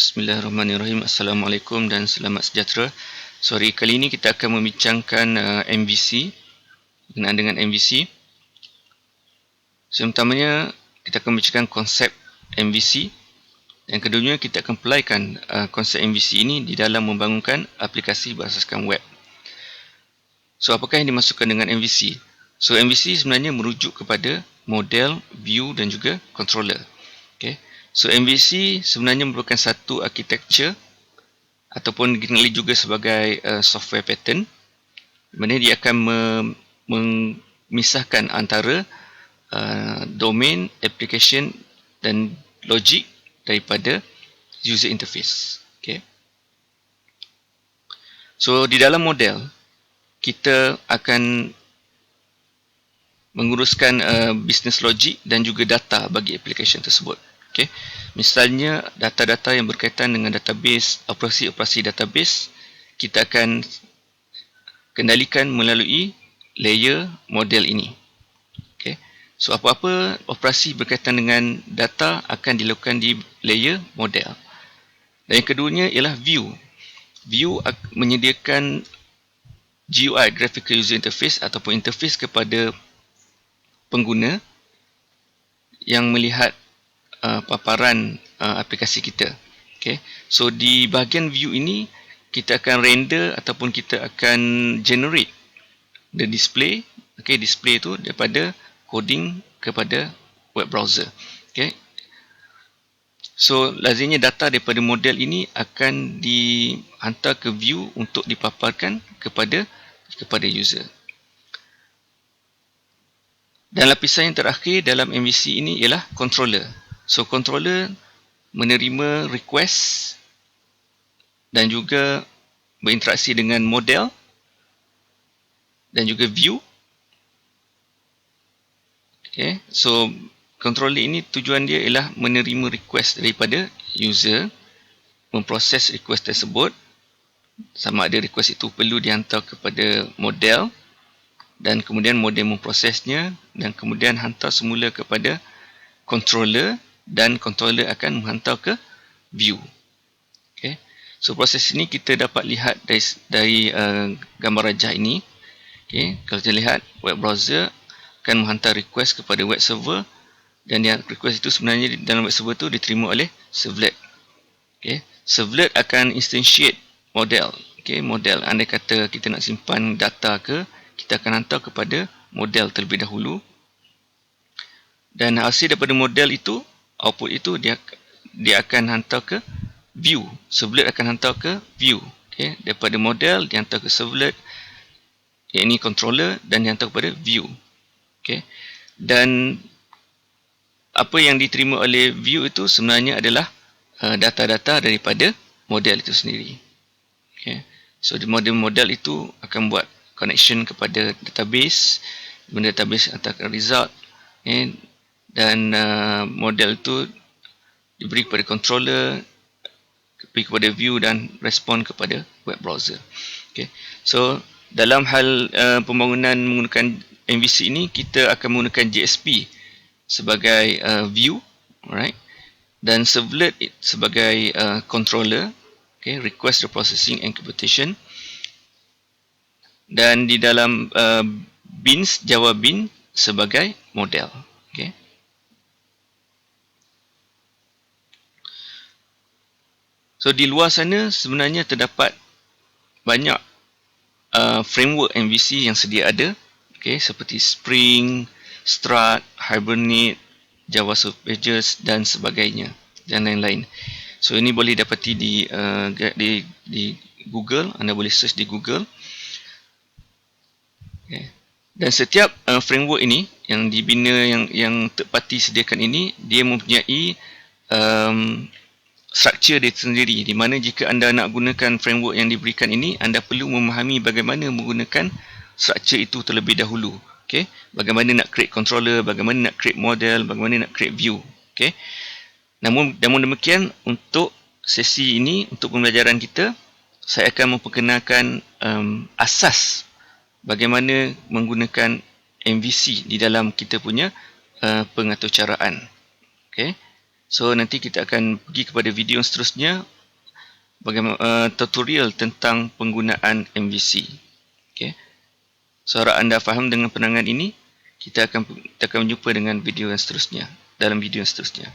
Bismillahirrahmanirrahim. Assalamualaikum dan selamat sejahtera. Sorry, kali ini kita akan membincangkan MVC, berkenaan dengan MVC. Pertamanya, kita akan membincangkan konsep MVC. Yang keduanya, kita akan pelaikan konsep MVC ini di dalam membangunkan aplikasi berasaskan web. So, apakah yang dimasukkan dengan MVC? So, MVC sebenarnya merujuk kepada model, view dan juga controller. Okay. So, MVC sebenarnya merupakan satu architecture ataupun dikenali juga sebagai software pattern, di mana dia akan memisahkan antara domain, application dan logic daripada user interface. Okay. So, di dalam model, kita akan menguruskan business logic dan juga data bagi application tersebut. Okay. Misalnya, data-data yang berkaitan dengan database, operasi-operasi database, kita akan kendalikan melalui layer model ini. Okay. So, apa-apa operasi berkaitan dengan data akan dilakukan di layer model. Dan yang keduanya ialah view. View menyediakan GUI, Graphical User Interface, ataupun interface kepada pengguna yang melihat paparan aplikasi kita. Okay. So, di bahagian view ini, kita akan render ataupun kita akan generate the display. Okay, display itu daripada coding kepada web browser. Okay. So, lazimnya data daripada model ini akan dihantar ke view untuk dipaparkan kepada user. Dan lapisan yang terakhir dalam MVC ini ialah controller. So, controller menerima request dan juga berinteraksi dengan model dan juga view. Okay. So, controller ini tujuan dia ialah menerima request daripada user, memproses request tersebut, sama ada request itu perlu dihantar kepada model, dan kemudian model memprosesnya dan kemudian hantar semula kepada controller, dan controller akan menghantar ke view. Okay. So, proses ini kita dapat lihat dari gambar rajah ini. Okay. Kalau kita lihat, web browser akan menghantar request kepada web server, dan yang request itu sebenarnya dalam web server itu diterima oleh servlet. Okay. Servlet akan instantiate model. Okay. Model, andai kata kita nak simpan data ke, kita akan hantar kepada model terlebih dahulu. Dan hasil daripada model itu, output itu dia akan hantar ke view. Servlet akan hantar ke view. Okay. Daripada model dihantar ke servlet, iaitu controller, dan dihantar kepada view. Okay. Dan apa yang diterima oleh view itu sebenarnya adalah data-data daripada model itu sendiri. Okay. So, model itu akan buat connection kepada database, database hantarkan result. Okay. Dan model itu diberi kepada controller, diberi kepada view dan respon kepada web browser. Okay. So, dalam hal pembangunan menggunakan MVC ini, kita akan menggunakan JSP sebagai view, alright, dan servlet sebagai controller, okay, request processing and computation. Dan di dalam beans, Java Bean sebagai model. Okay. So, di luar sana sebenarnya terdapat banyak framework MVC yang sedia ada. Okay, seperti Spring, Strut, Hibernate, Java Source Pages dan sebagainya, dan lain-lain. So, ini boleh dapati di Google. Anda boleh search di Google. Okay. Dan setiap framework ini yang dibina, yang third party sediakan ini, dia mempunyai struktur dia sendiri, di mana jika anda nak gunakan framework yang diberikan ini, anda perlu memahami bagaimana menggunakan struktur itu terlebih dahulu. Okay. Bagaimana nak create controller, bagaimana nak create model, bagaimana nak create view. Okay. Namun demikian, untuk sesi ini, untuk pembelajaran kita, saya akan memperkenalkan asas bagaimana menggunakan MVC di dalam kita punya pengaturcaraan. Okay. So, nanti kita akan pergi kepada video seterusnya bagaimana tutorial tentang penggunaan MVC. Okey. So, harap anda faham dengan penerangan ini. Kita akan berjumpa dengan video yang seterusnya, dalam video yang seterusnya.